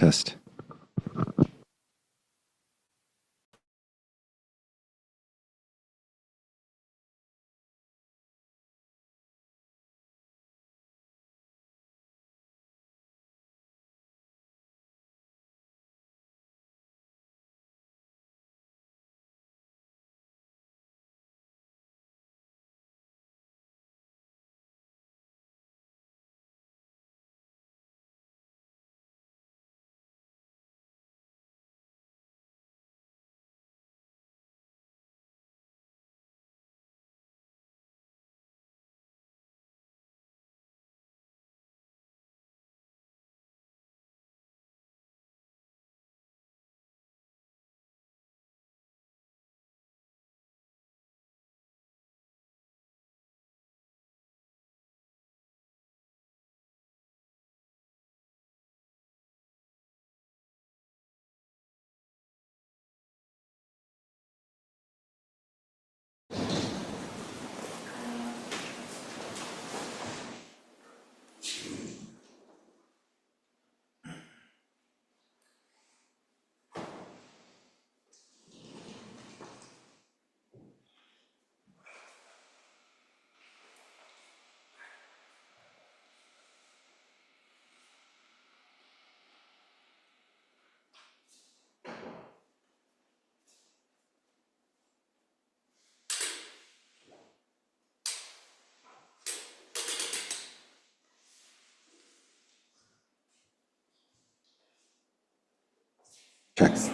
Test.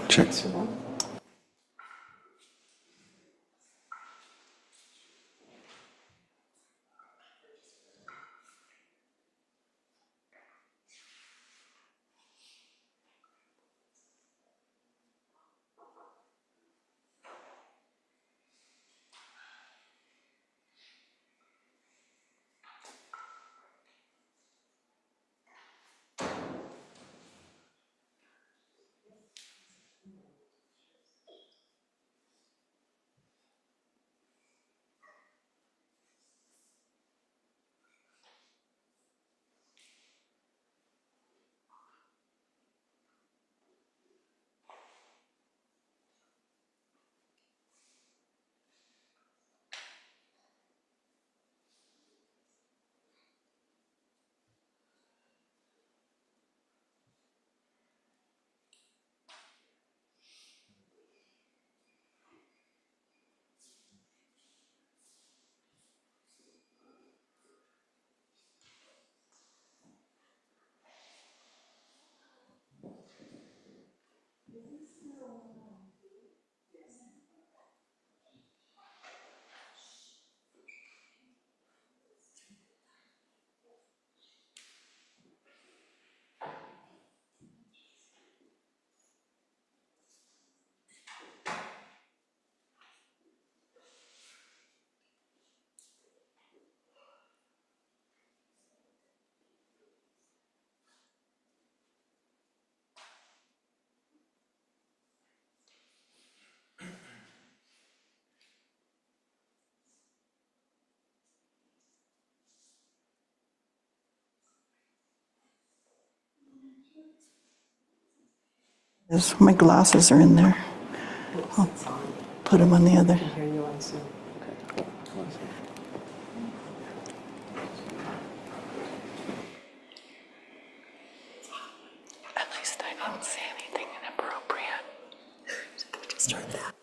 Check. Yes, my glasses are in there. I'll put them on the other. At least I didn't say anything inappropriate. Just start that.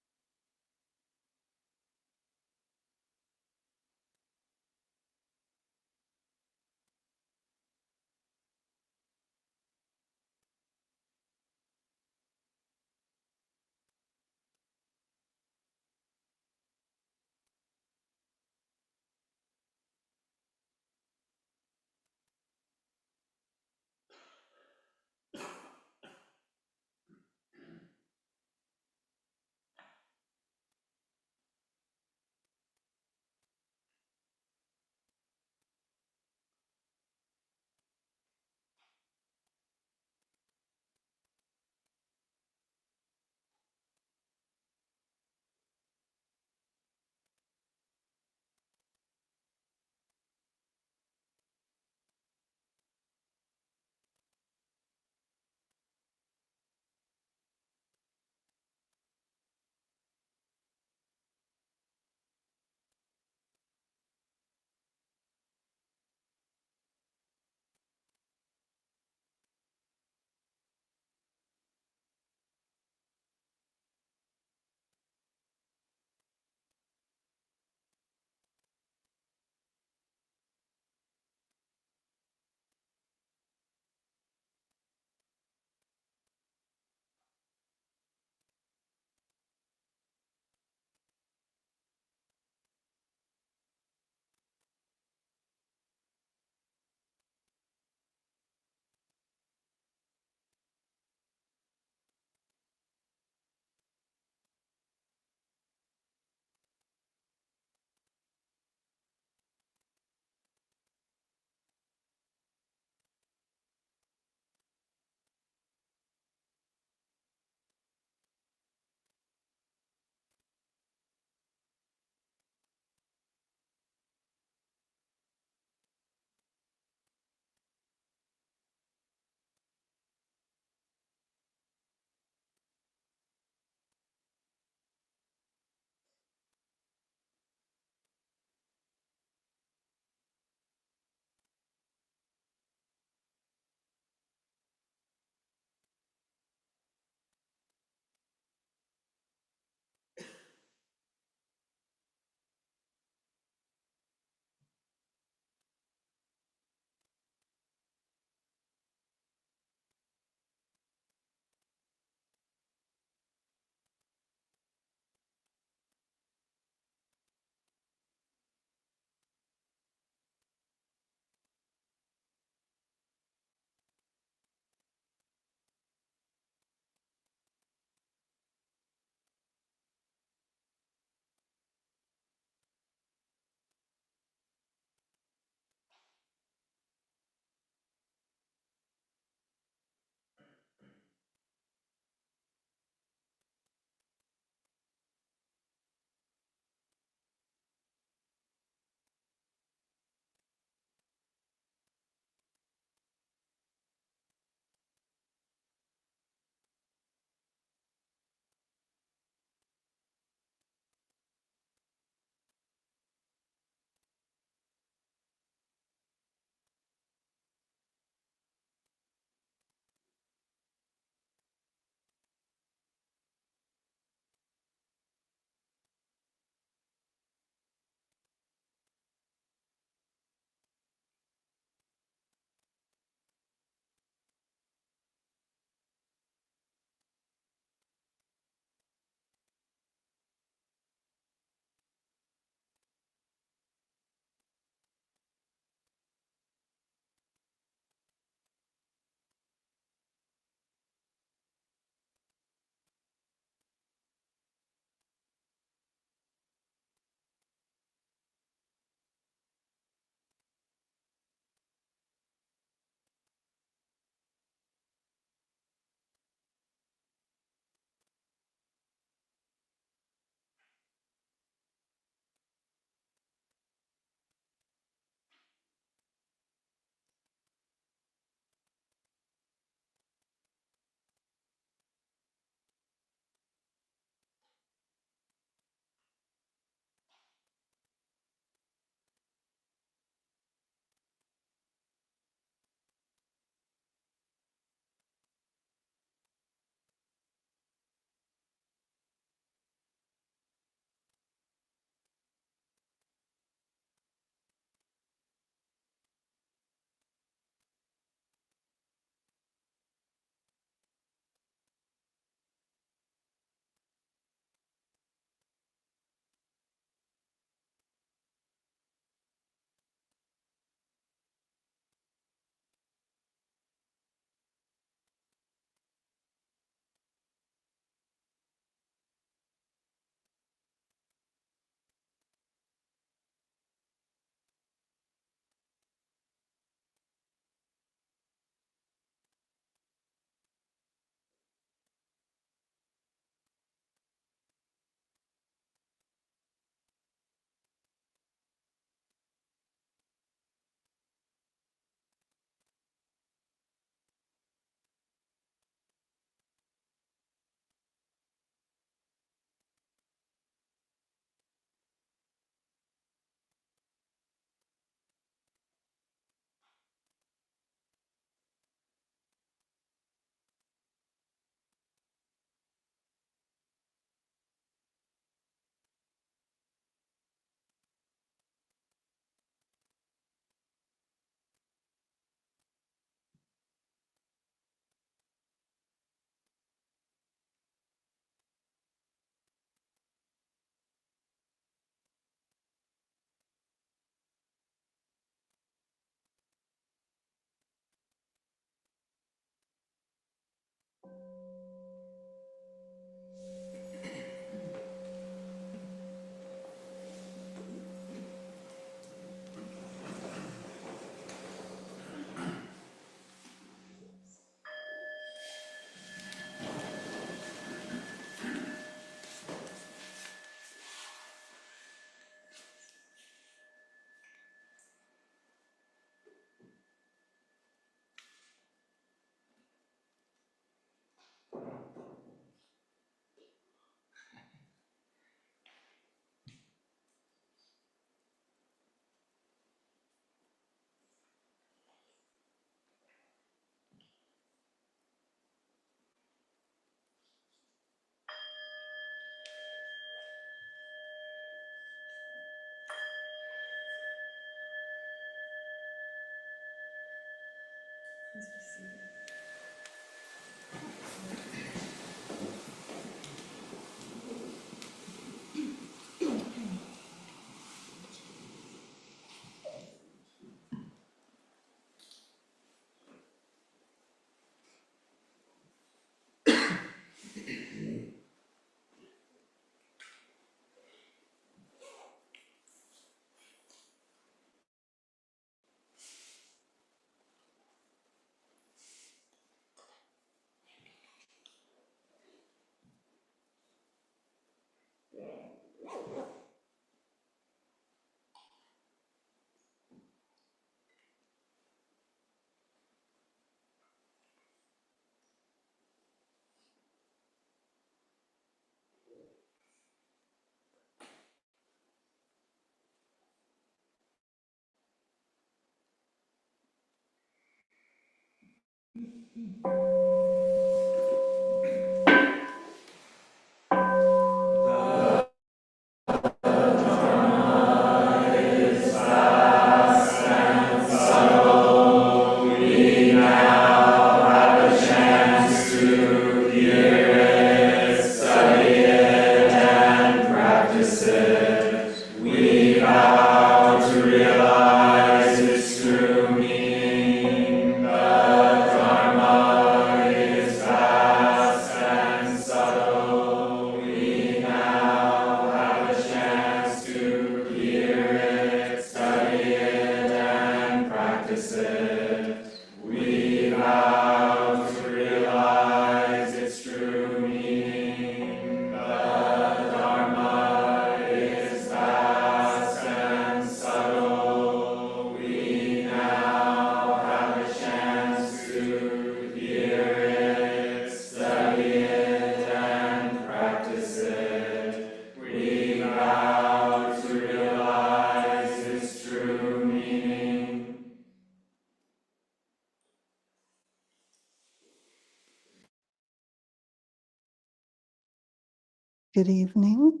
Good evening.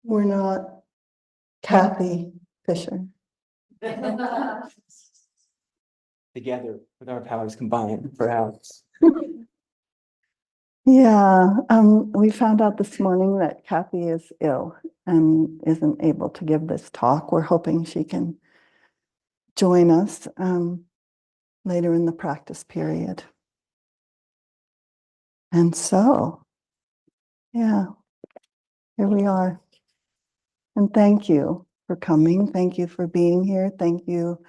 We're not Kathy Fisher. Together with our powers combined, perhaps. Yeah, we found out this morning that Kathy is ill and isn't able to give this talk. We're hoping she can join us later in the practice period. And so, yeah, here we are. And thank you for coming. Thank you for being here. Thank you,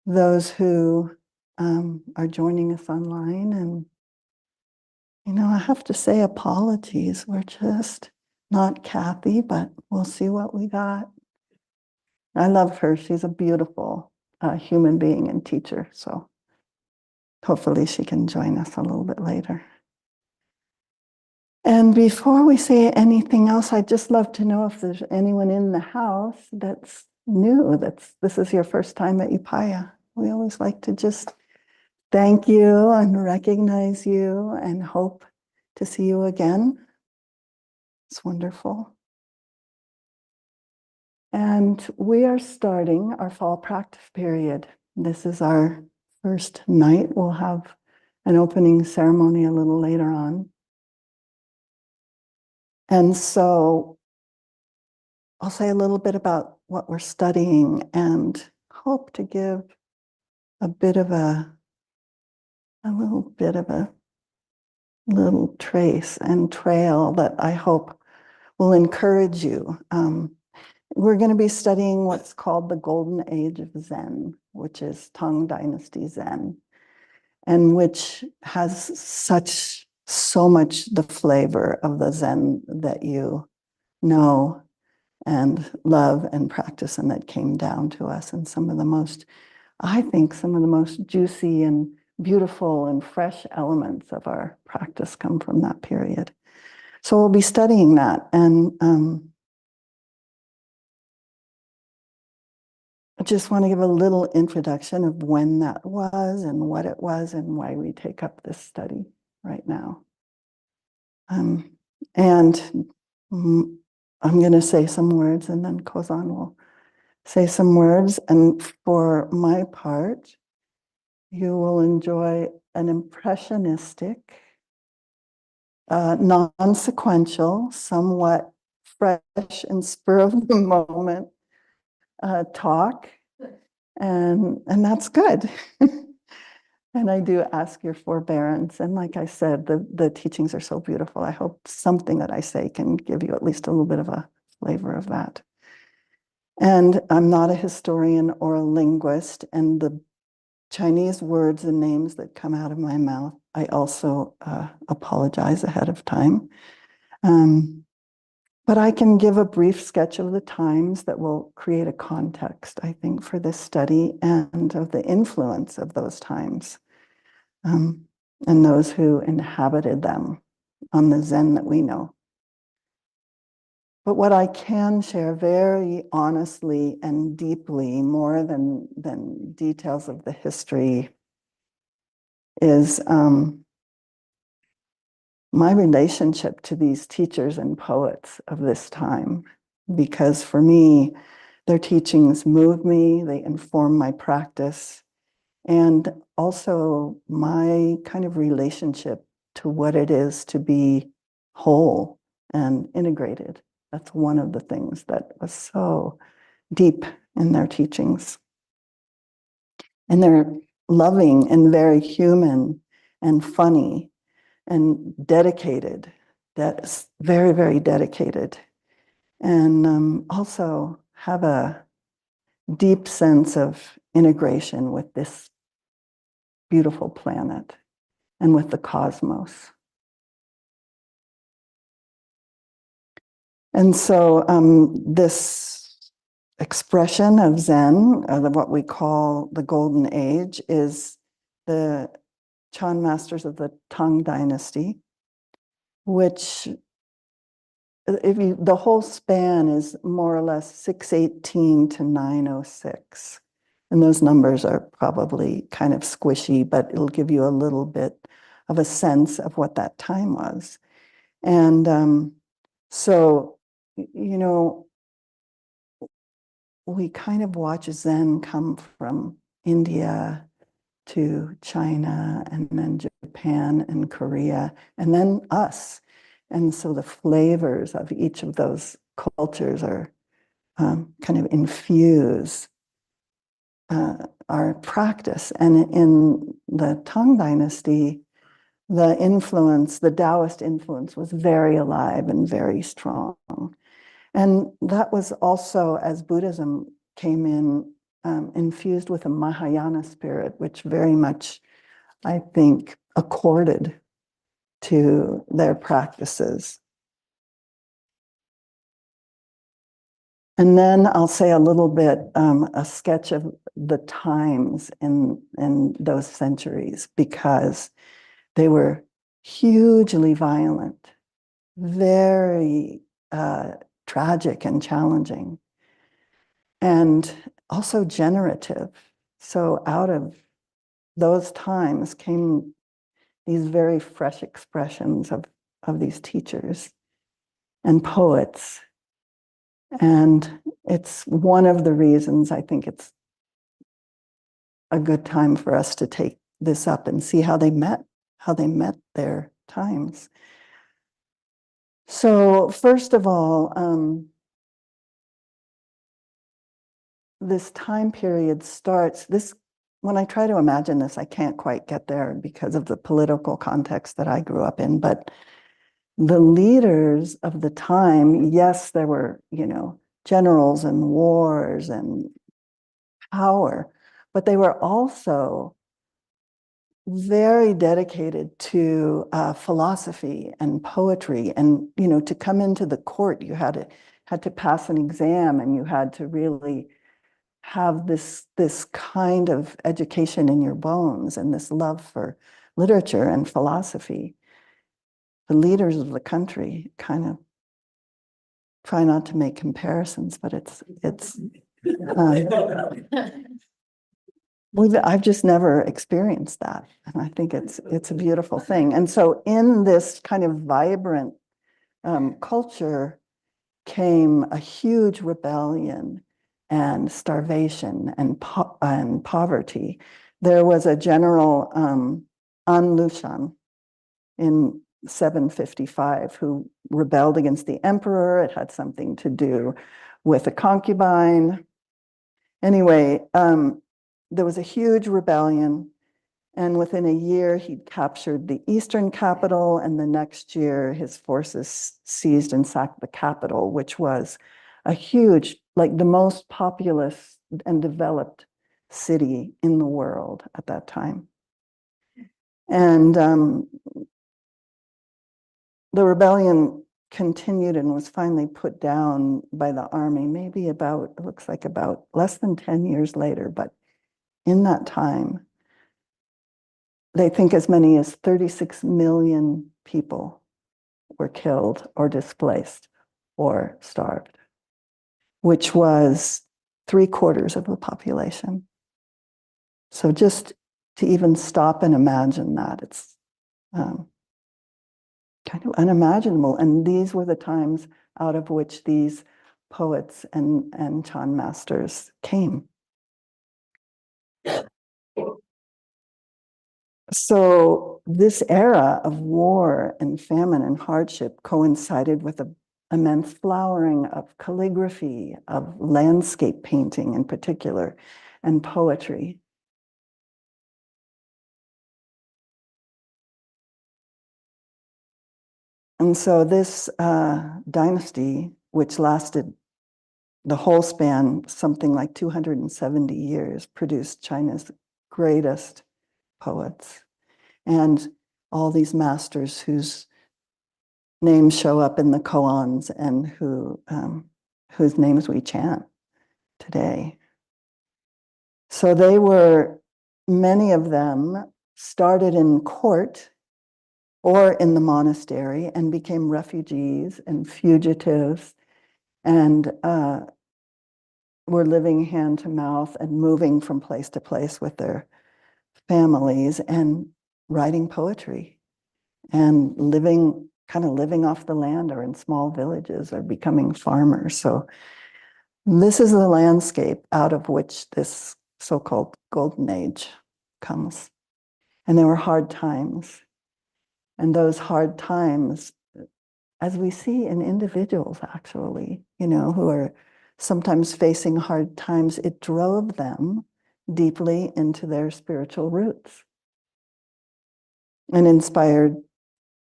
those who are joining us online. And I have to say apologies. We're just not Kathy, but we'll see what we got. I love her. She's a beautiful human being and teacher. So hopefully she can join us a little bit later. And before we say anything else, I'd just love to know if there's anyone in the house that's new, this is your first time at Upaya. We always like to just thank you and recognize you and hope to see you again. It's wonderful. And we are starting our fall practice period. This is our first night. We'll have an opening ceremony a little later on. And so I'll say a little bit about what we're studying and hope to give a little trace and trail that I hope will encourage you. We're going to be studying what's called the Golden Age of Zen, which is T'ang Dynasty Zen, and which has so much the flavor of the Zen that you know and love and practice, and that came down to us. And I think some of the most juicy and beautiful and fresh elements of our practice come from that period. So we'll be studying that. And I just want to give a little introduction of when that was and what it was and why we take up this study right now. And I'm going to say some words, and then Kozan will say some words. And for my part, You will enjoy an impressionistic, non-sequential, somewhat fresh and spur of the moment talk, and that's good. And I do ask your forbearance. And like I said, the teachings are so beautiful. I hope something that I say can give you at least a little bit of a flavor of that. And I'm not a historian or a linguist, and the Chinese words and names that come out of my mouth, I also apologize ahead of time. But I can give a brief sketch of the times that will create a context, I think, for this study and of the influence of those times and those who inhabited them on the Zen that we know. But what I can share very honestly and deeply, more than details of the history, is my relationship to these teachers and poets of this time. Because for me, their teachings move me, they inform my practice, and also my kind of relationship to what it is to be whole and integrated. That's one of the things that was so deep in their teachings. And they're loving and very human and funny and dedicated. That's very, very dedicated. And also have a deep sense of integration with this beautiful planet and with the cosmos. And so this expression of Zen, what we call the Golden Age, is the Chan masters of the T'ang Dynasty, which the whole span is more or less 618 to 906. And those numbers are probably kind of squishy, but it'll give you a little bit of a sense of what that time was. And so, you know, we kind of watch Zen come from India to China and then Japan and Korea and then us. And so the flavors of each of those cultures are kind of infuse our practice. And in the Tang Dynasty, the influence, the Taoist influence, was very alive and very strong. And that was also, as Buddhism came in, infused with a Mahayana spirit, which very much, I think, accorded to their practices. And then I'll say a little bit, a sketch of the times in those centuries, because they were hugely violent, very tragic and challenging, and also generative. So out of those times came these very fresh expressions of these teachers and poets. And it's one of the reasons I think it's a good time for us to take this up and see how they met their times. So first of all, this time period starts, when I try to imagine this, I can't quite get there because of the political context that I grew up in, but the leaders of the time, yes, there were, generals and wars and power, but they were also very dedicated to philosophy and poetry. And, to come into the court, you had to pass an exam, and you had to really have this kind of education in your bones and this love for literature and philosophy. The leaders of the country kind of try not to make comparisons, but I've just never experienced that, and I think it's a beautiful thing. And so, in this kind of vibrant culture, came a huge rebellion and starvation and poverty There was a general, An Lushan, in 755 who rebelled against the emperor. It had something to do with a concubine. Anyway, there was a huge rebellion, and within a year he'd captured the eastern capital, and the next year his forces seized and sacked the capital, which was a huge, like the most populous and developed city in the world at that time. And the rebellion continued and was finally put down by the army, maybe about, it looks like about less than 10 years later. But in that time, they think as many as 36 million people were killed or displaced or starved, which was 3/4 of the population. So just to even stop and imagine that, it's kind of unimaginable. And these were the times out of which these poets and Chan masters came. So this era of war and famine and hardship coincided with an immense flowering of calligraphy, of landscape painting in particular, and poetry. And so this dynasty, which lasted the whole span, something like 270 years, produced China's greatest poets and all these masters whose names show up in the koans and whose names we chant today. So many of them started in court or in the monastery and became refugees and fugitives and were living hand to mouth and moving from place to place with their families and writing poetry and kind of living off the land or in small villages or becoming farmers. So this is the landscape out of which this so-called golden age comes. And there were hard times. And those hard times, as we see in individuals actually, who are sometimes facing hard times, it drove them deeply into their spiritual roots and inspired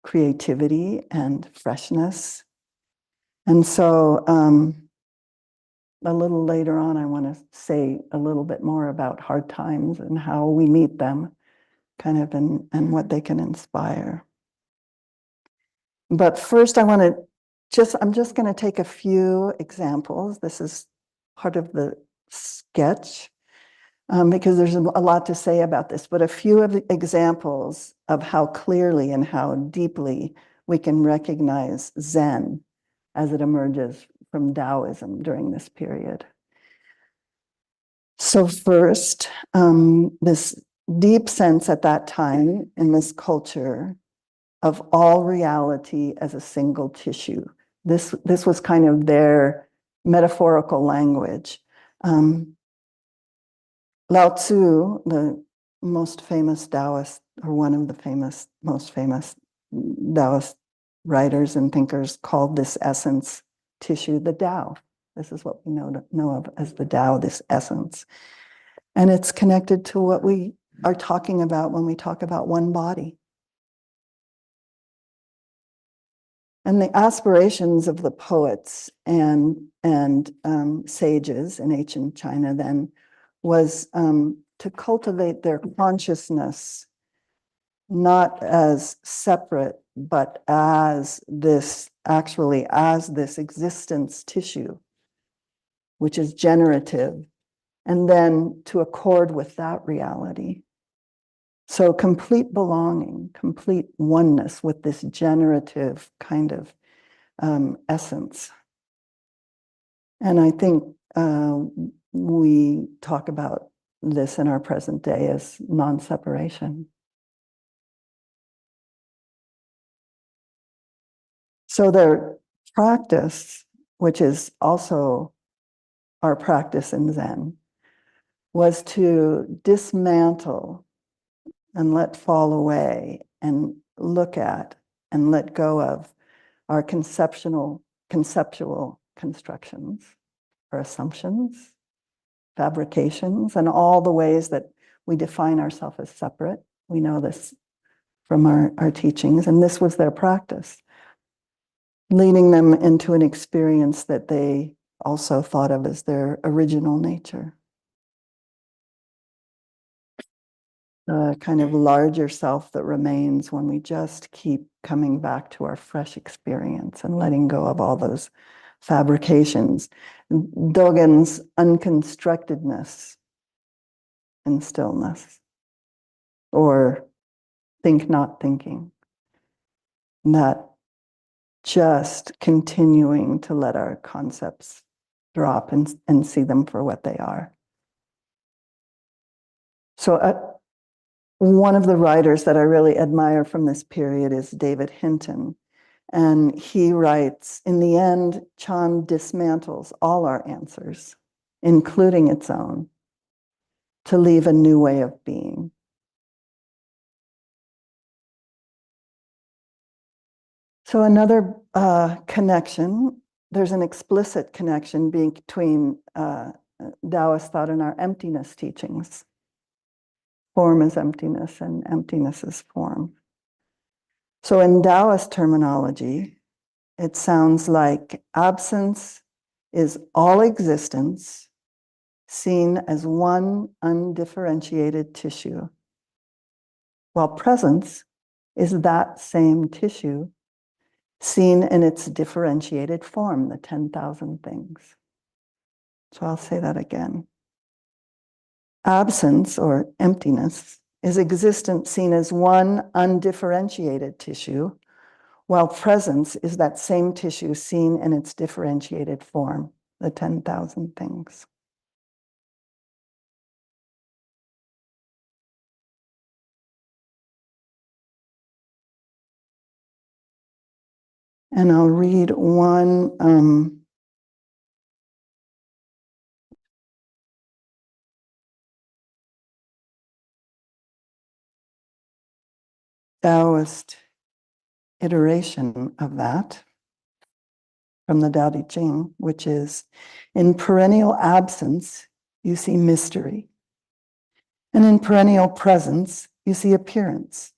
creativity and freshness. And so a little later on, I want to say a little bit more about hard times and how we meet them, kind of, and what they can inspire. But first, I'm just going to take a few examples. This is part of the sketch, because there's a lot to say about this, but a few of the examples of how clearly and how deeply we can recognize Zen as it emerges from Taoism during this period. So first, this deep sense at that time in this culture of all reality as a single tissue. This was kind of their metaphorical language. Lao Tzu, the most famous Taoist, or one of the most famous Taoist writers and thinkers, called this essence tissue the Tao. This is what we know of as the Tao, this essence. And it's connected to what we are talking about when we talk about one body. And the aspirations of the poets and sages in ancient China then was to cultivate their consciousness not as separate, but as this existence tissue, which is generative, and then to accord with that reality. So complete belonging, complete oneness with this generative kind of essence. And I think we talk about this in our present day as non-separation. So their practice, which is also our practice in Zen, was to dismantle and let fall away and look at and let go of our conceptual constructions or assumptions, fabrications, and all the ways that we define ourselves as separate. We know this from our teachings, and this was their practice, leading them into an experience that they also thought of as their original nature. The kind of larger self that remains when we just keep coming back to our fresh experience and letting go of all those fabrications. Dogen's unconstructedness in stillness, or think not thinking. That just continuing to let our concepts drop and see them for what they are. So one of the writers that I really admire from this period is David Hinton. And he writes, in the end, Chan dismantles all our answers, including its own, to leave a new way of being. So another connection, there's an explicit connection between Taoist thought and our emptiness teachings. Form is emptiness and emptiness is form. So in Taoist terminology, it sounds like absence is all existence seen as one undifferentiated tissue, while presence is that same tissue seen in its differentiated form, the 10,000 things. So I'll say that again. Absence, or emptiness, is existence seen as one undifferentiated tissue, while presence is that same tissue seen in its differentiated form, the 10,000 things. And I'll read one Taoist iteration of that from the Tao Te Ching, which is, in perennial absence, you see mystery. And in perennial presence, you see appearance.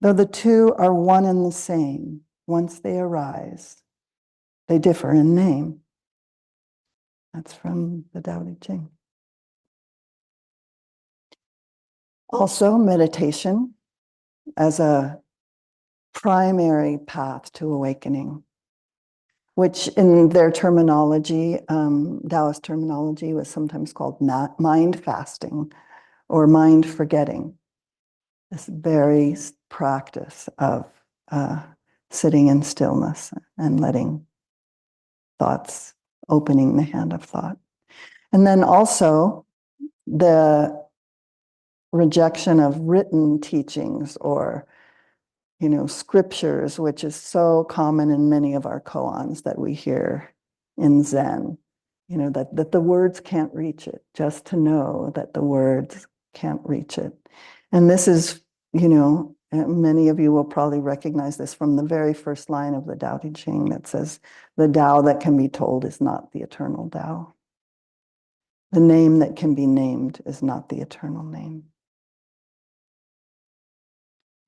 Though the two are one and the same, once they arise, they differ in name. That's from the Tao Te Ching. Also, meditation as a primary path to awakening, which in their terminology, Taoist terminology, was sometimes called mind fasting or mind forgetting. This very practice of sitting in stillness and letting thoughts, opening the hand of thought. And then also the rejection of written teachings or scriptures, which is so common in many of our koans that we hear in Zen, that the words can't reach it, just to know that the words can't reach it. And this is, many of you will probably recognize this from the very first line of the Tao Te Ching that says, the Tao that can be told is not the eternal Tao. The name that can be named is not the eternal name.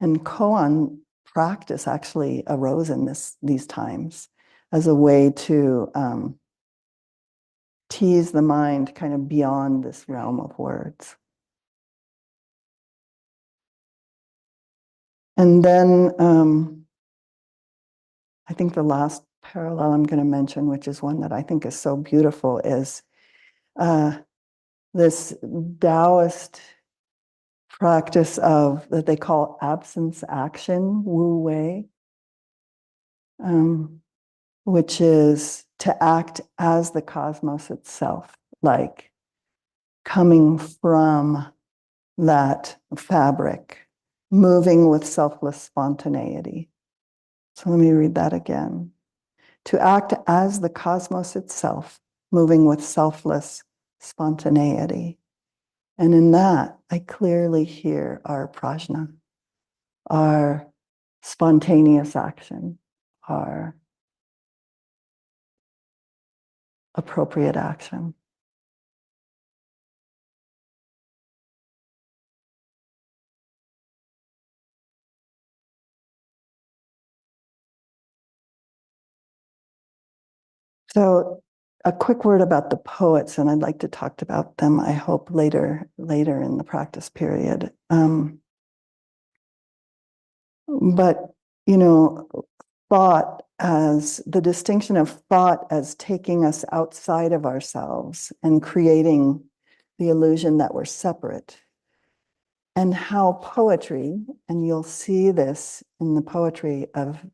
And koan practice actually arose in these times as a way to tease the mind kind of beyond this realm of words. And then I think the last parallel I'm going to mention, which is one that I think is so beautiful, is this Taoist practice of that they call absence action, Wu Wei, which is to act as the cosmos itself, like coming from that fabric, moving with selfless spontaneity. So let me read that again. To act as the cosmos itself, moving with selfless spontaneity. And in that, I clearly hear our prajna, our spontaneous action, our appropriate action. So a quick word about the poets, and I'd like to talk about them, I hope, later in the practice period. But, thought as the distinction of thought as taking us outside of ourselves and creating the illusion that we're separate. And how poetry, and you'll see this in the poetry of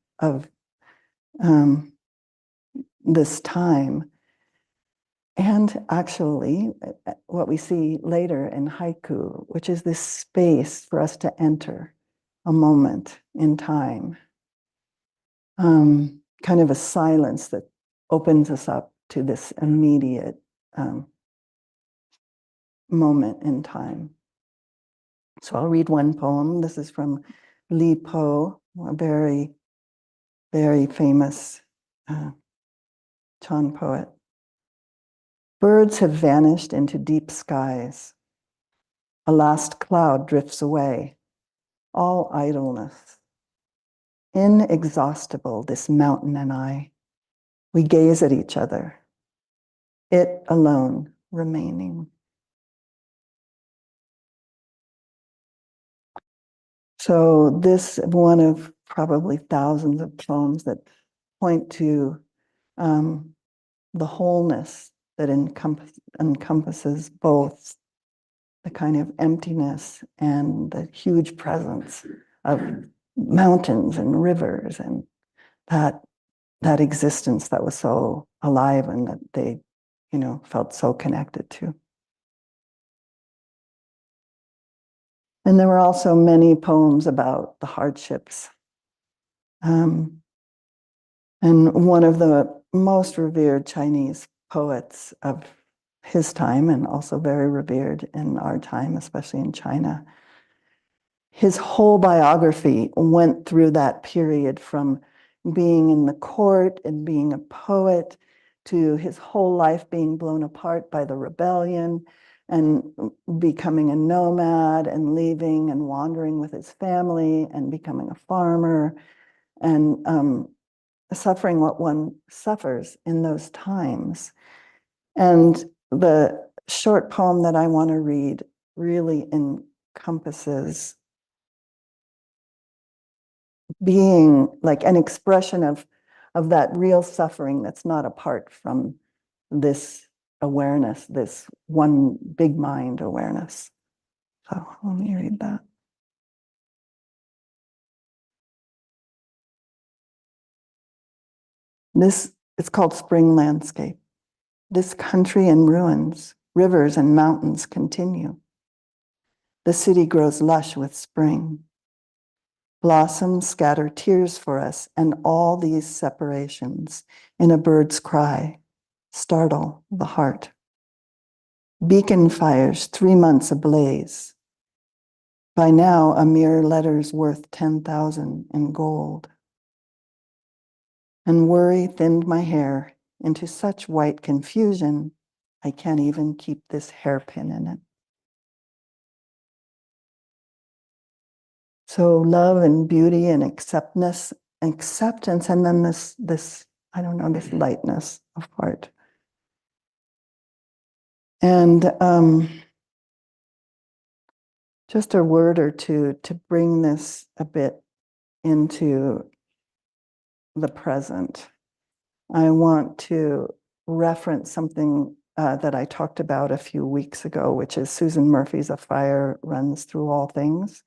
this time, and actually what we see later in haiku, which is this space for us to enter a moment in time, kind of a silence that opens us up to this immediate moment in time. So I'll read one poem. This is from Li Po, a very, very famous Chan poet. Birds have vanished into deep skies. A last cloud drifts away. All idleness. Inexhaustible, this mountain and I. We gaze at each other. It alone remaining. So this one of probably thousands of poems that point to the wholeness that encompasses both the kind of emptiness and the huge presence of mountains and rivers and that existence that was so alive and that they, felt so connected to. And there were also many poems about the hardships. And one of the most revered Chinese poets of his time, and also very revered in our time, especially in China, his whole biography went through that period from being in the court and being a poet to his whole life being blown apart by the rebellion and becoming a nomad and leaving and wandering with his family and becoming a farmer and suffering what one suffers in those times. And the short poem that I want to read really encompasses being like an expression of that real suffering that's not apart from this awareness, this one big mind awareness. So let me read that. It's called Spring Landscape. This country in ruins, rivers and mountains continue. The city grows lush with spring. Blossoms scatter tears for us, and all these separations in a bird's cry startle the heart. Beacon fires 3 months ablaze. By now, a mere letter's worth 10,000 in gold. And worry thinned my hair into such white confusion, I can't even keep this hairpin in it. So love and beauty and acceptance, and then this I don't know, this lightness of heart. And just a word or two to bring this a bit into the present. I want to reference something that I talked about a few weeks ago, which is Susan Murphy's A Fire Runs Through All Things,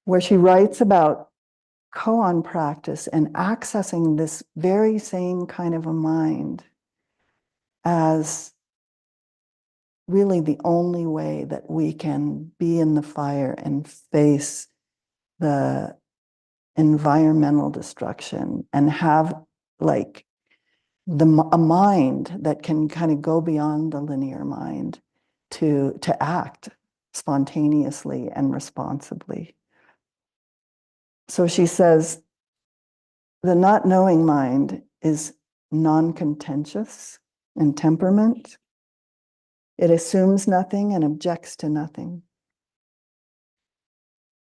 where she writes about koan practice and accessing this very same kind of a mind as really the only way that we can be in the fire and face the environmental destruction and have like a mind that can kind of go beyond the linear mind to act spontaneously and responsibly. So she says, the not knowing mind is non-contentious in temperament. It assumes nothing and objects to nothing.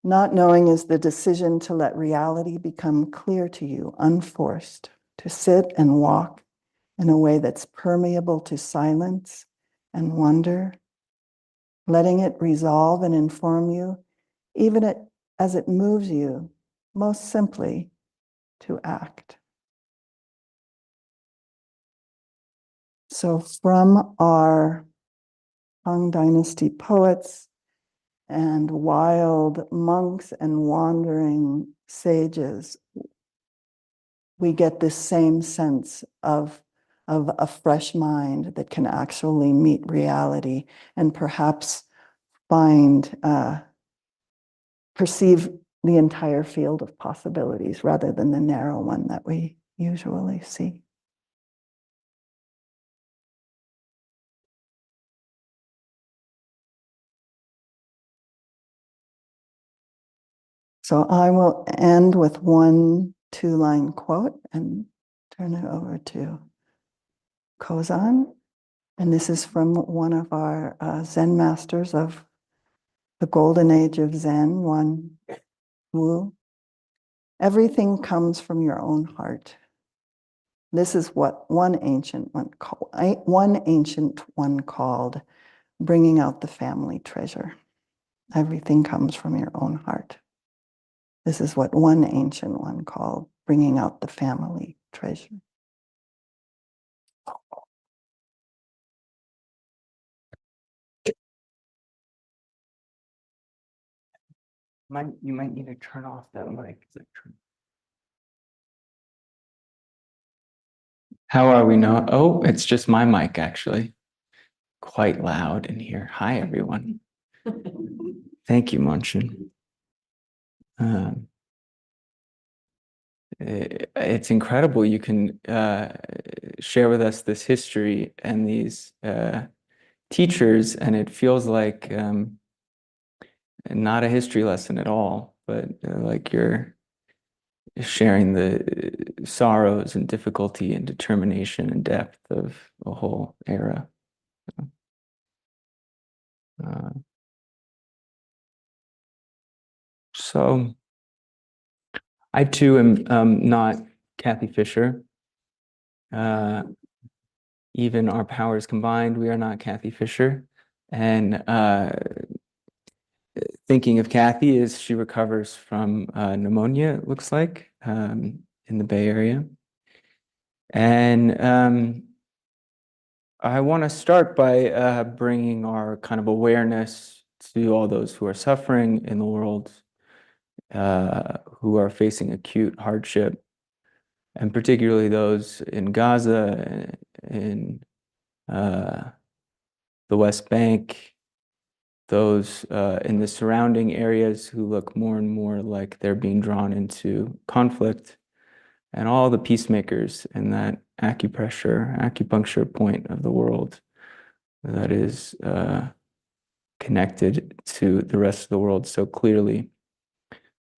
Not knowing is the decision to let reality become clear to you, unforced, to sit and walk in a way that's permeable to silence and wonder, letting it resolve and inform you, even as it moves you, most simply, to act. So from our T'ang Dynasty poets and wild monks and wandering sages, we get this same sense of a fresh mind that can actually meet reality and perhaps perceive the entire field of possibilities rather than the narrow one that we usually see. So I will end with one 2-line quote and turn it over to Kozan. And this is from one of our Zen masters of the golden age of Zen, Yuan Wu. Everything comes from your own heart. This is what one ancient one called bringing out the family treasure. Everything comes from your own heart. This is what one ancient one called bringing out the family treasure. You might need to turn off that mic. How are we now? Oh, it's just my mic, actually. Quite loud in here. Hi, everyone. Thank you, Monshin. It's incredible you can share with us this history and these teachers, and it feels like not a history lesson at all, but like you're sharing the sorrows and difficulty and determination and depth of a whole era. So I too am not Kathy Fisher. Even our powers combined, we are not Kathy Fisher. And thinking of Kathy as she recovers from pneumonia, it looks like, in the Bay Area. And I want to start by bringing our kind of awareness to all those who are suffering in the world, who are facing acute hardship, and particularly those in Gaza, in the West Bank, those in the surrounding areas who look more and more like they're being drawn into conflict, and all the peacemakers in that acupuncture point of the world that is connected to the rest of the world so clearly.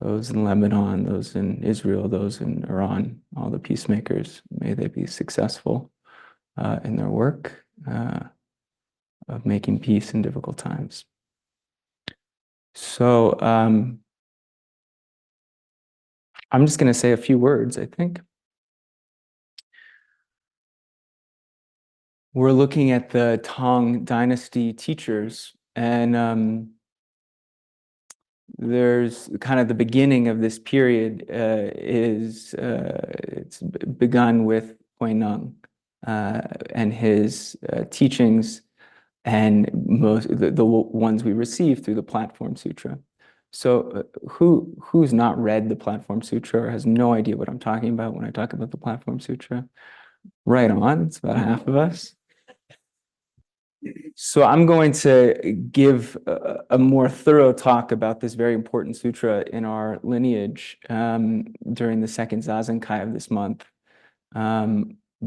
Those in Lebanon, those in Israel, those in Iran, all the peacemakers, may they be successful in their work of making peace in difficult times. So I'm just going to say a few words, I think. We're looking at the T'ang Dynasty teachers, and there's kind of the beginning of this period it's begun with Huineng and his teachings, and most the ones we receive through the Platform Sutra. So who's not read the Platform Sutra or has no idea what I'm talking about when I talk about the Platform Sutra? Right on, it's about half of us. So I'm going to give a more thorough talk about this very important sutra in our lineage during the second Zazenkai of this month.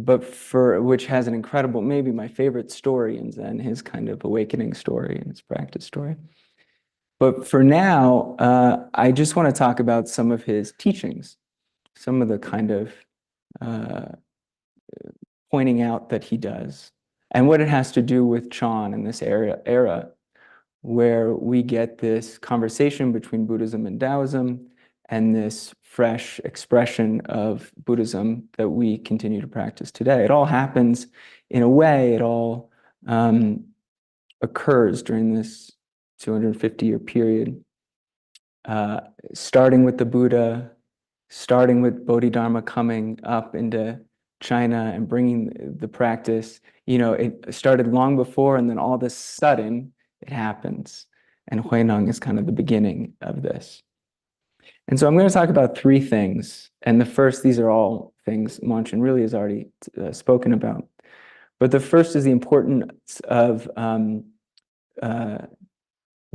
but for which has an incredible, maybe my favorite story in Zen, his kind of awakening story and his practice story. But for now, I just want to talk about some of his teachings, some of the kind of pointing out that he does, and what it has to do with Chan in this era where we get this conversation between Buddhism and Taoism and this fresh expression of Buddhism that we continue to practice today. It all happens in a way, it all occurs during this 250-year period, starting with the Buddha, starting with Bodhidharma coming up into China and bringing the practice. You know, it started long before, and then all of a sudden it happens. And Huineng is kind of the beginning of this. And so I'm going to talk about three things. And the first, these are all things Monshin really has already spoken about. But the first is the importance of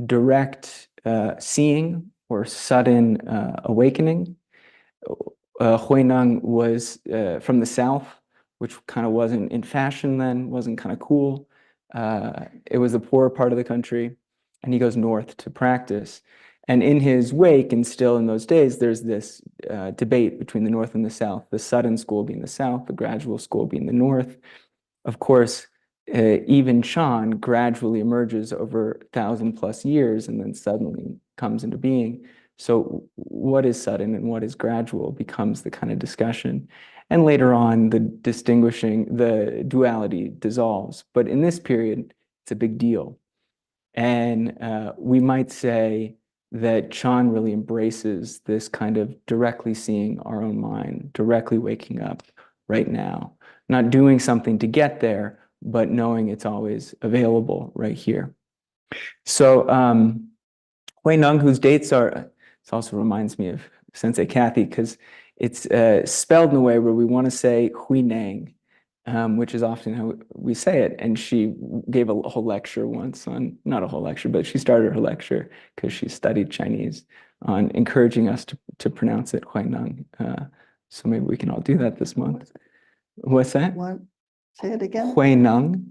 direct seeing or sudden awakening. Huineng was from the south, which kind of wasn't in fashion then, wasn't kind of cool. It was the poorer part of the country, and he goes north to practice. And in his wake, and still in those days, there's this debate between the north and the south, the sudden school being the south, the gradual school being the north. Of course, even Chan gradually emerges over 1,000+ years and then suddenly comes into being. So what is sudden and what is gradual becomes the kind of discussion. And later on, the duality dissolves. But in this period, it's a big deal. And we might say that Chan really embraces this kind of directly seeing our own mind, directly waking up right now, not doing something to get there, but knowing it's always available right here. So Huineng, whose dates are, this also reminds me of Sensei Kathy, because it's spelled in a way where we want to say Huineng, which is often how we say it. And she gave a whole lecture once on, not a whole lecture, but she started her lecture because she studied Chinese on encouraging us to pronounce it Huineng. So maybe we can all do that this month. What's that? What? Say it again. Huineng.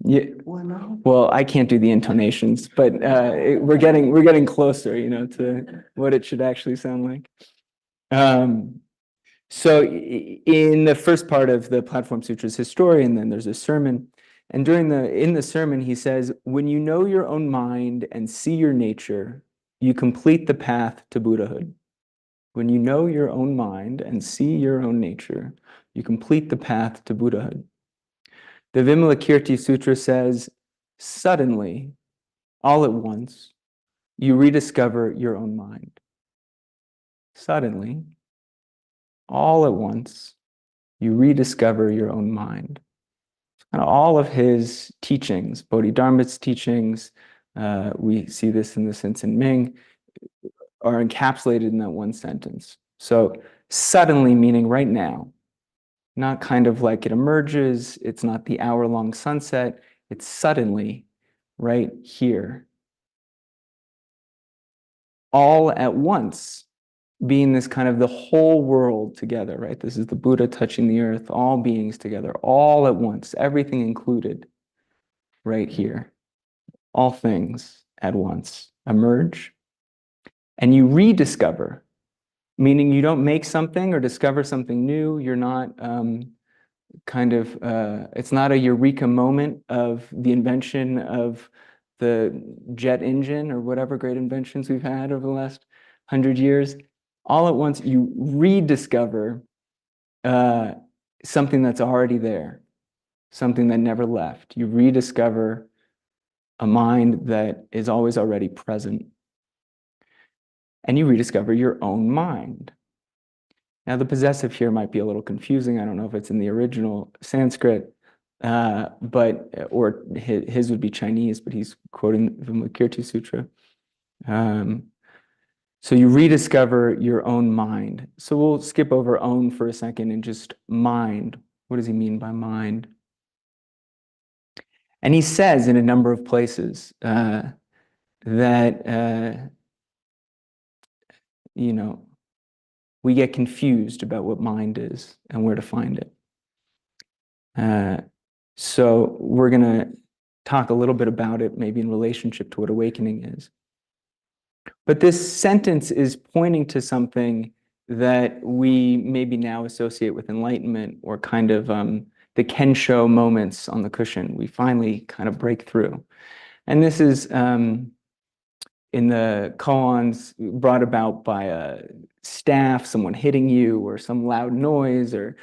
Yeah. Well, I can't do the intonations, but we're getting closer, you know, to what it should actually sound like. So in the first part of the Platform Sutras, his story, and then there's a sermon. And in the sermon, he says, when you know your own mind and see your nature, you complete the path to Buddhahood. When you know your own mind and see your own nature, you complete the path to Buddhahood. The Vimalakirti Sutra says, suddenly, all at once, you rediscover your own mind. Suddenly, all at once, you rediscover your own mind. And all of his teachings, Bodhidharma's teachings, we see this in the Sensei Ming, are encapsulated in that one sentence. So suddenly meaning right now, not kind of like it emerges, it's not the hour-long sunset, it's suddenly right here. All at once, being this kind of the whole world together, right? This is the Buddha touching the earth, all beings together, all at once, everything included right here. All things at once emerge, and you rediscover, meaning you don't make something or discover something new. You're not it's not a eureka moment of the invention of the jet engine or whatever great inventions we've had over the last 100 years. All at once, you rediscover something that's already there, something that never left. You rediscover a mind that is always already present. And you rediscover your own mind. Now, the possessive here might be a little confusing. I don't know if it's in the original Sanskrit, or his would be Chinese, but he's quoting the Vimalakirti Sutra. So you rediscover your own mind. So we'll skip over own for a second and just mind. What does he mean by mind? And he says in a number of places that, you know, we get confused about what mind is and where to find it. So we're going to talk a little bit about it, maybe in relationship to what awakening is. But this sentence is pointing to something that we maybe now associate with enlightenment, or kind of the Kensho moments on the cushion. We finally kind of break through. And this is in the koans brought about by a staff, someone hitting you, or some loud noise, or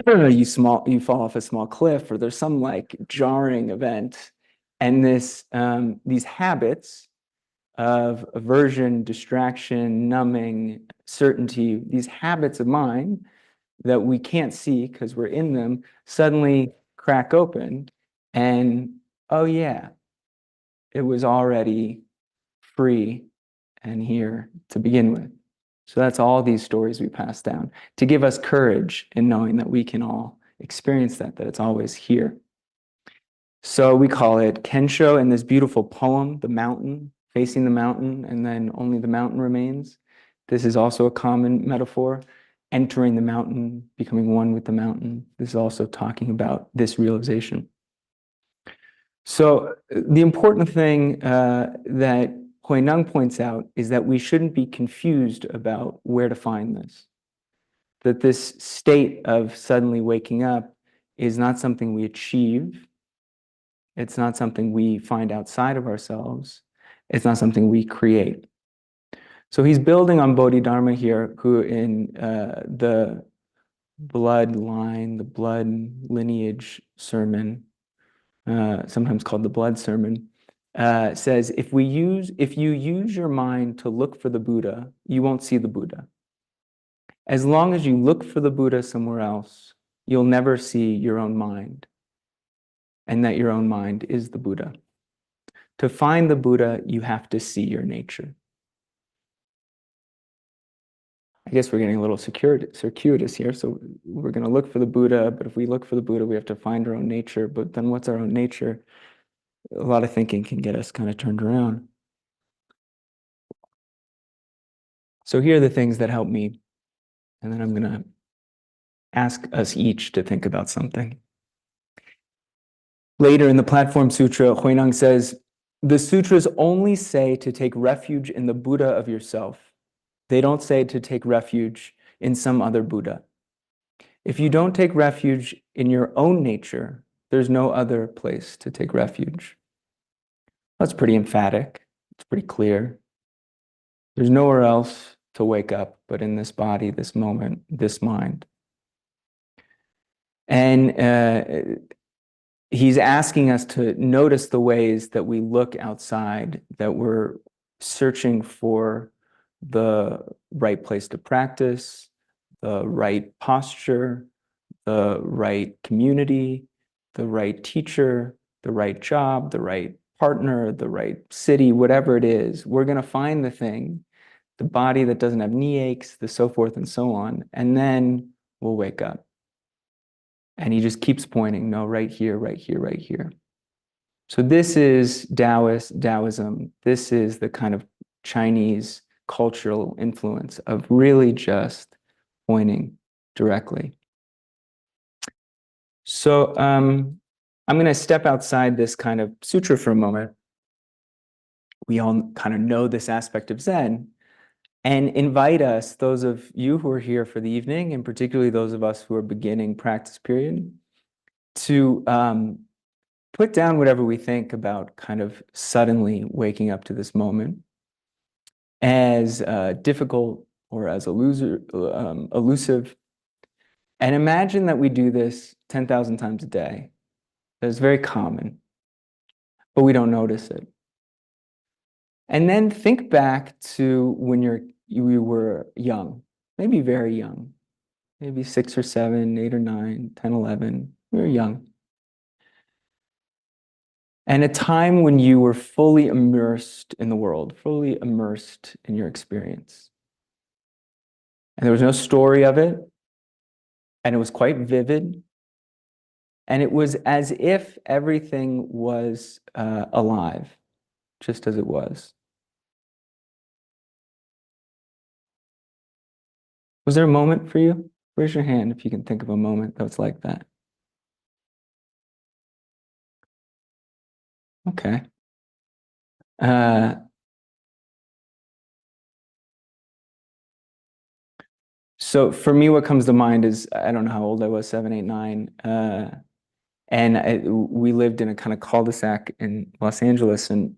you fall off a small cliff, or there's some like jarring event. And these habits of aversion, distraction, numbing, certainty, these habits of mind that we can't see because we're in them, suddenly crack open, and oh yeah, it was already free and here to begin with. So that's all these stories we pass down to give us courage in knowing that we can all experience that it's always here. So we call it Kensho in this beautiful poem, The Mountain, facing the mountain, and then only the mountain remains. This is also a common metaphor, entering the mountain, becoming one with the mountain. This is also talking about this realization. So the important thing that Huineng points out is that we shouldn't be confused about where to find this. That this state of suddenly waking up is not something we achieve. It's not something we find outside of ourselves. It's not something we create. So he's building on Bodhidharma here, who in the bloodline, the blood lineage sermon, sometimes called the blood sermon, says, if you use your mind to look for the Buddha, you won't see the Buddha. As long as you look for the Buddha somewhere else, you'll never see your own mind, and that your own mind is the Buddha. To find the Buddha, you have to see your nature. I guess we're getting a little circuitous here. So we're going to look for the Buddha, but if we look for the Buddha, we have to find our own nature. But then what's our own nature? A lot of thinking can get us kind of turned around. So here are the things that help me. And then I'm going to ask us each to think about something. Later in the Platform Sutra, Huineng says, the sutras only say to take refuge in the Buddha of yourself. They don't say to take refuge in some other Buddha. If you don't take refuge in your own nature, there's no other place to take refuge. That's pretty emphatic. It's pretty clear. There's nowhere else to wake up but in this body, this moment, this mind. And he's asking us to notice the ways that we look outside, that we're searching for the right place to practice, the right posture, the right community, the right teacher, the right job, the right partner, the right city, whatever it is. We're going to find the thing, the body that doesn't have knee aches, the so forth and so on, and then we'll wake up. And he just keeps pointing, no, right here, right here, right here. So this is Taoism. This is the kind of Chinese cultural influence of really just pointing directly. So I'm going to step outside this kind of sutra for a moment. We all kind of know this aspect of Zen, and invite us, those of you who are here for the evening, and particularly those of us who are beginning practice period, to put down whatever we think about kind of suddenly waking up to this moment as difficult or as elusive. And imagine that we do this 10,000 times a day. It's very common, but we don't notice it. And then think back to when you were young, maybe very young, maybe 6 or 7, 8 or 9, 10, 11. We were young. And a time when you were fully immersed in the world, fully immersed in your experience. And there was no story of it. And it was quite vivid. And it was as if everything was alive, just as it was. Was there a moment for you? Raise your hand if you can think of a moment that was like that. Okay. So for me, what comes to mind is, I don't know how old I was, 7, 8, 9. We lived in a kind of cul-de-sac in Los Angeles, and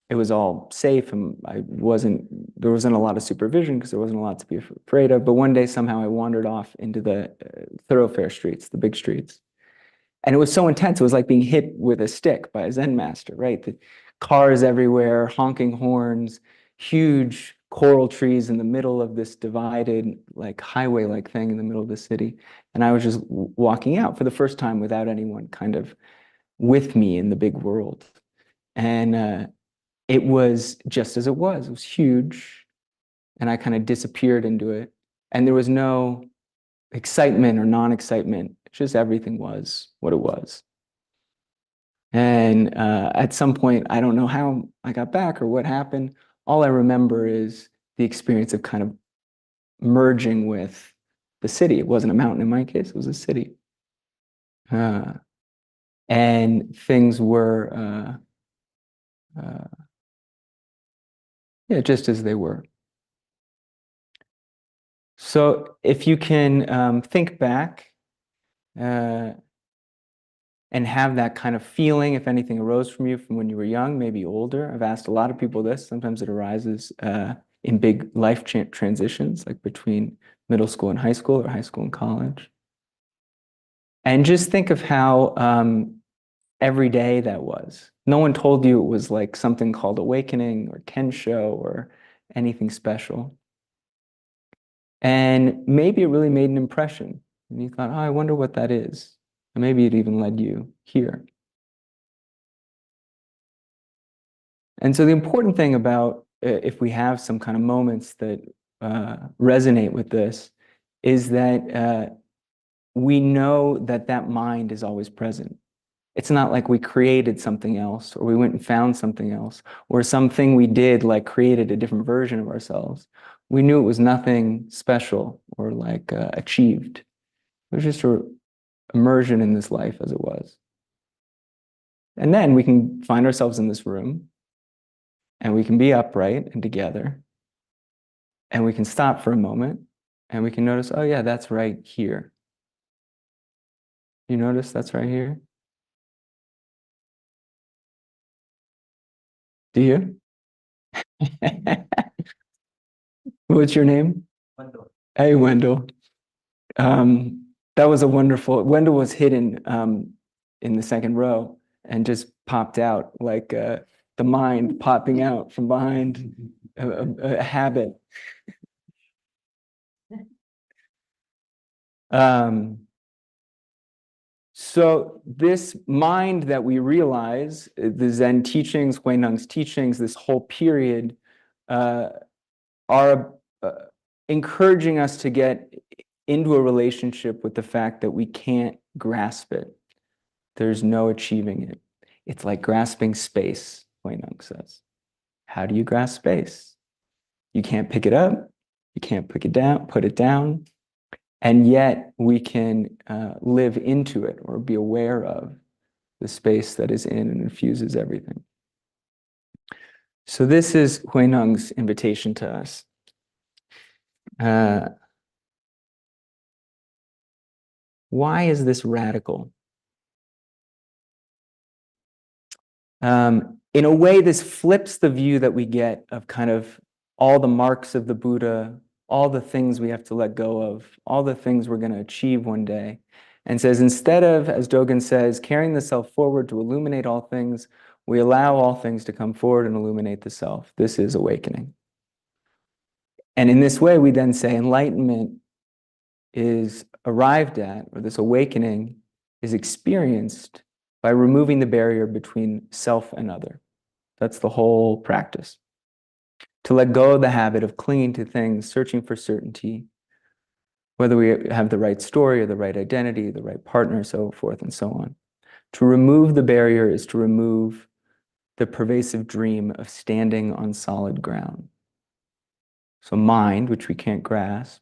it was all safe, and there wasn't a lot of supervision because there wasn't a lot to be afraid of. But one day, somehow, I wandered off into the thoroughfare streets, the big streets. And it was so intense. It was like being hit with a stick by a Zen master, right? The cars everywhere, honking horns, huge coral trees in the middle of this divided, like highway-like thing in the middle of the city. And I was just walking out for the first time without anyone kind of with me in the big world. And it was just as it was. It was huge. And I kind of disappeared into it. And there was no excitement or non-excitement. Just everything was what it was. And at some point, I don't know how I got back or what happened. All I remember is the experience of kind of merging with the city. It wasn't a mountain in my case, it was a city. And things were, yeah, just as they were. So if you can think back and have that kind of feeling, if anything arose from you from when you were young, maybe older. I've asked a lot of people this. Sometimes it arises in big life transitions, like between middle school and high school, or high school and college. And just think of how every day that was. No one told you it was like something called awakening or Kensho or anything special. And maybe it really made an impression. And you thought, oh, I wonder what that is. And maybe it even led you here. And so the important thing about if we have some kind of moments that resonate with this is that we know that that mind is always present. It's not like we created something else, or we went and found something else, or something we did like created a different version of ourselves. We knew it was nothing special or like achieved. It was just an immersion in this life as it was. And then we can find ourselves in this room, and we can be upright and together, and we can stop for a moment, and we can notice, oh yeah, that's right here. You notice that's right here? Do you? What's your name? Wendell. Hey, Wendell. That was a wonderful, Wendell was hidden in the second row and just popped out like the mind popping out from behind a habit. So this mind that we realize, the Zen teachings, Huineng's teachings, this whole period are encouraging us to get into a relationship with the fact that we can't grasp it. There's no achieving it. It's like grasping space, Huineng says. How do you grasp space? You can't pick it up. You can't put it down. And yet we can live into it or be aware of the space that is in and infuses everything. So this is Huineng's invitation to us. Why is this radical? In a way, this flips the view that we get of kind of all the marks of the Buddha, all the things we have to let go of, all the things we're going to achieve one day, and says, instead of, as Dogen says, carrying the self forward to illuminate all things, we allow all things to come forward and illuminate the self. This is awakening. And in this way, we then say enlightenment is arrived at, or this awakening is experienced by removing the barrier between self and other. That's the whole practice. To let go of the habit of clinging to things, searching for certainty, whether we have the right story or the right identity, the right partner, so forth and so on. To remove the barrier is to remove the pervasive dream of standing on solid ground. So mind, which we can't grasp,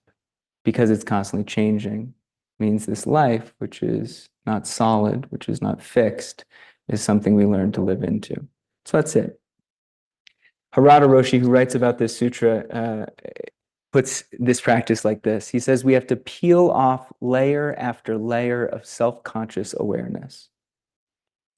because it's constantly changing. Means this life, which is not solid, which is not fixed, is something we learn to live into. So that's it. Harada Roshi, who writes about this sutra, puts this practice like this. He says we have to peel off layer after layer of self-conscious awareness.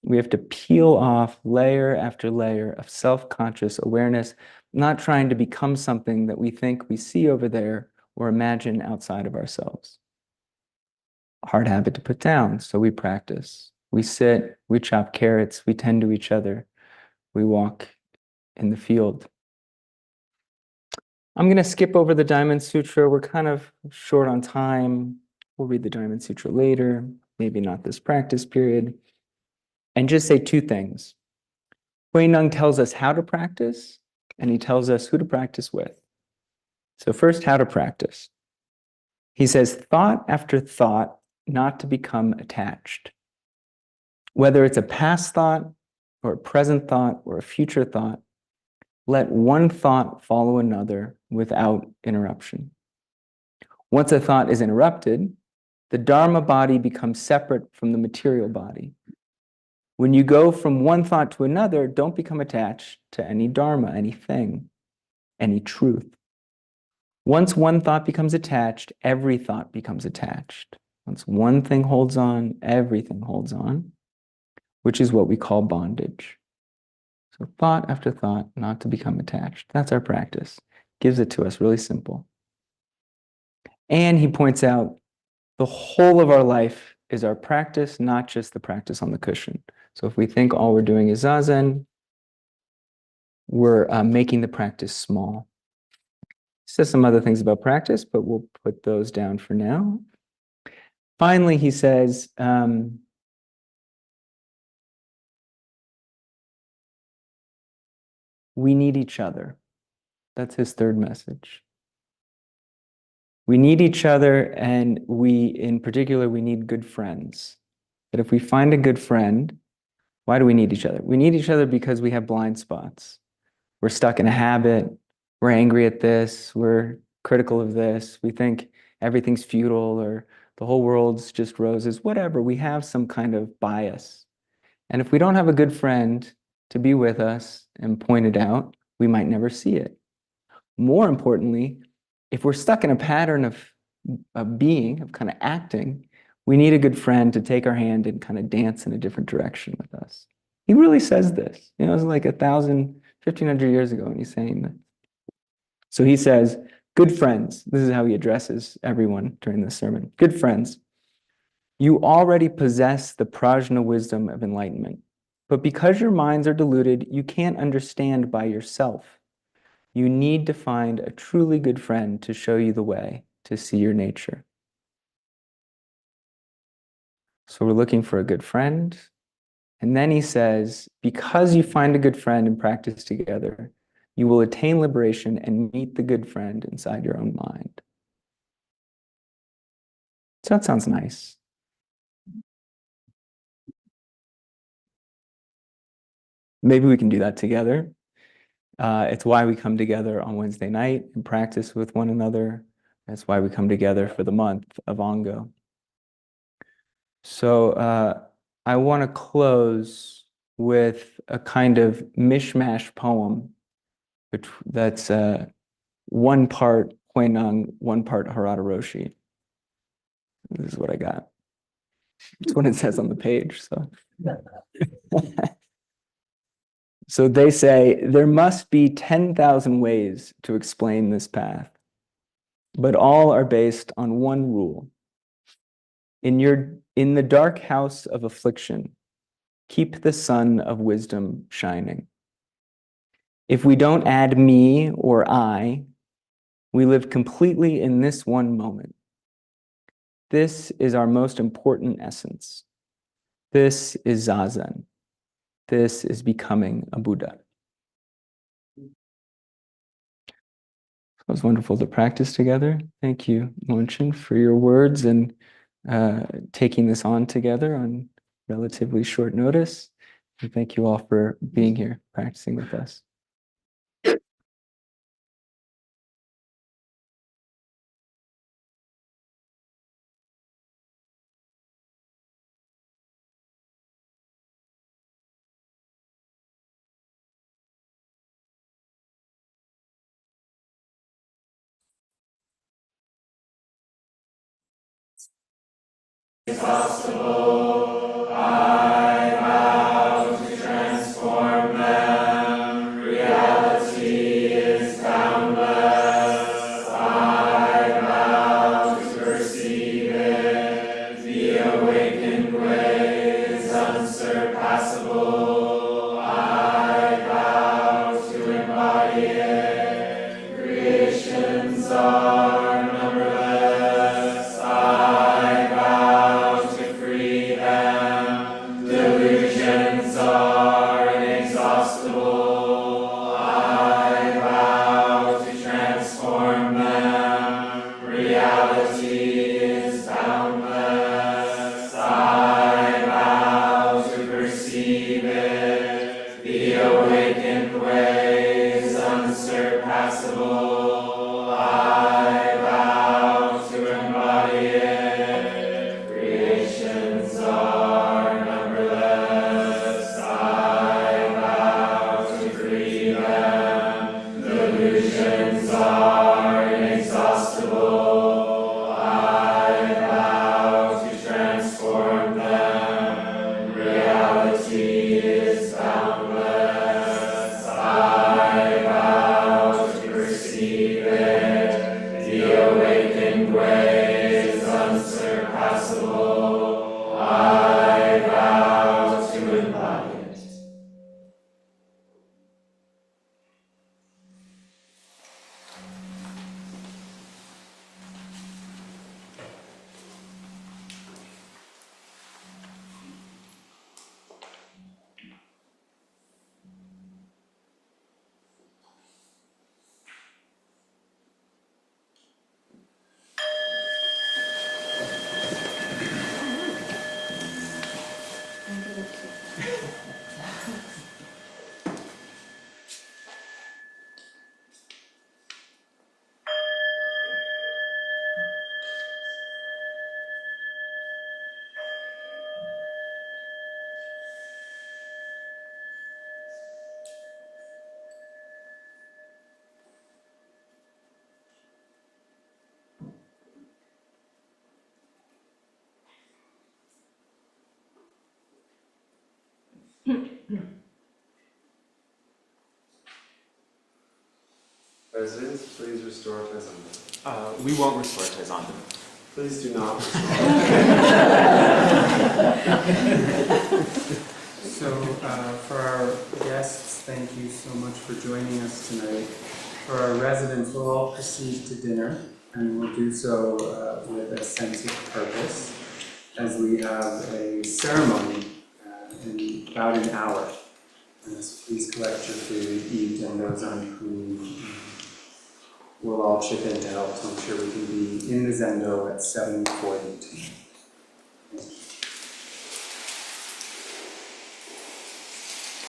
We have to peel off layer after layer of self-conscious awareness, not trying to become something that we think we see over there or imagine outside of ourselves. Hard habit to put down, so we practice. We sit, we chop carrots, we tend to each other, we walk in the field. I'm going to skip over the Diamond Sutra. We're kind of short on time. We'll read the Diamond Sutra later, maybe not this practice period. And just say two things. Huineng tells us how to practice, and he tells us who to practice with. So first, how to practice. He says, thought after thought, not to become attached. Whether it's a past thought, or a present thought, or a future thought, let one thought follow another without interruption. Once a thought is interrupted, the Dharma body becomes separate from the material body. When you go from one thought to another, don't become attached to any Dharma, anything, any truth. Once one thought becomes attached, every thought becomes attached. Once one thing holds on, everything holds on, which is what we call bondage. So thought after thought, not to become attached. That's our practice. Gives it to us really simple. And he points out the whole of our life is our practice, not just the practice on the cushion. So if we think all we're doing is zazen, we're making the practice small. He says some other things about practice, but we'll put those down for now. Finally, he says, we need each other. That's his third message. We need each other, and in particular, we need good friends. That if we find a good friend, why do we need each other? We need each other because we have blind spots. We're stuck in a habit. We're angry at this. We're critical of this. We think everything's futile or the whole world's just roses, whatever. We have some kind of bias. And if we don't have a good friend to be with us and point it out, we might never see it. More importantly, if we're stuck in a pattern of being, of kind of acting, we need a good friend to take our hand and kind of dance in a different direction with us. He really says this. You know, it was like 1,500 years ago, and he's saying that. So he says, good friends. This is how he addresses everyone during this sermon. Good friends, you already possess the prajna wisdom of enlightenment. But because your minds are deluded, you can't understand by yourself. You need to find a truly good friend to show you the way to see your nature. So we're looking for a good friend. And then he says, because you find a good friend and practice together, you will attain liberation and meet the good friend inside your own mind. So that sounds nice. Maybe we can do that together. It's why we come together on Wednesday night and practice with one another. That's why we come together for the month of Ango. So I want to close with a kind of mishmash poem that's one part Huineng, one part Harada Roshi. This is what I got. It's what it says on the page. So. So they say, there must be 10,000 ways to explain this path, but all are based on one rule. In the dark house of affliction, keep the sun of wisdom shining. If we don't add me or I, we live completely in this one moment. This is our most important essence. This is Zazen. This is becoming a Buddha. It was wonderful to practice together. Thank you, Monshin, for your words and taking this on together on relatively short notice. And thank you all for being here, practicing with us. inexhaustible. I vow to transform them. Reality is boundless. I vow to perceive it. The awakened way is unsurpassable. I vow to embody it. Creations are numberless. I vow to free them. Delusions are inexhaustible. I vow to transform them. Reality is boundless. I vow to perceive it. The awakened way is unsurpassable. I vow to embody it. Creations are numberless. I vow to free them. Delusions are inexhaustible. I vow to transform them. Reality is boundless. I vow to perceive it. The awakened way is unsurpassable. I vow to embody it. Residents, please restore Kozan. We won't restore Kozan. Please do not restore. So for our guests, thank you so much for joining us tonight. For our residents, we'll all proceed to dinner, and we'll do so with a sense of purpose, as we have a ceremony in about an hour. And so please collect your food, eat, and those on who we'll all chip in to help. So I'm sure we can be in the Zendo at 7:40.